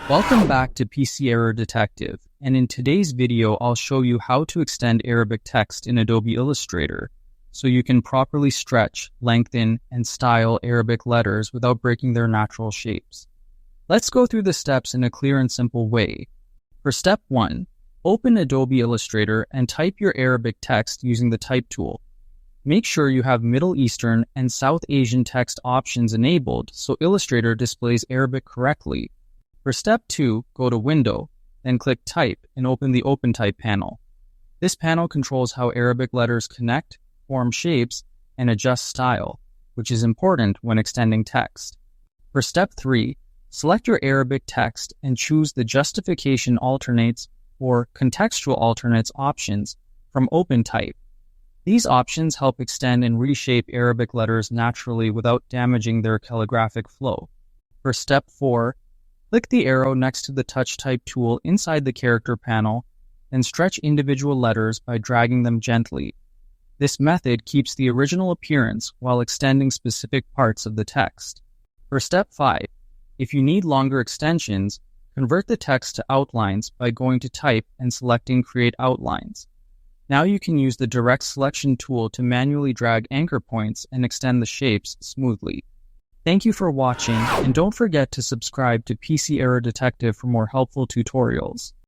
Welcome back to PC Error Detective, and in today's video I'll show you how to extend Arabic text in Adobe Illustrator so you can properly stretch, lengthen, and style Arabic letters without breaking their natural shapes. Let's go through the steps in a clear and simple way. For step 1, open Adobe Illustrator and type your Arabic text using the Type tool. Make sure you have Middle Eastern and South Asian text options enabled so Illustrator displays Arabic correctly. For step 2, go to Window, then click Type and open the OpenType panel. This panel controls how Arabic letters connect, form shapes, and adjust style, which is important when extending text. For step 3, select your Arabic text and choose the Justification Alternates or Contextual Alternates options from OpenType. These options help extend and reshape Arabic letters naturally without damaging their calligraphic flow. For step 4, click the arrow next to the Touch Type tool inside the character panel and stretch individual letters by dragging them gently. This method keeps the original appearance while extending specific parts of the text. For step 5, if you need longer extensions, convert the text to outlines by going to Type and selecting Create Outlines. Now you can use the Direct Selection tool to manually drag anchor points and extend the shapes smoothly. Thank you for watching, and don't forget to subscribe to PC Error Detective for more helpful tutorials.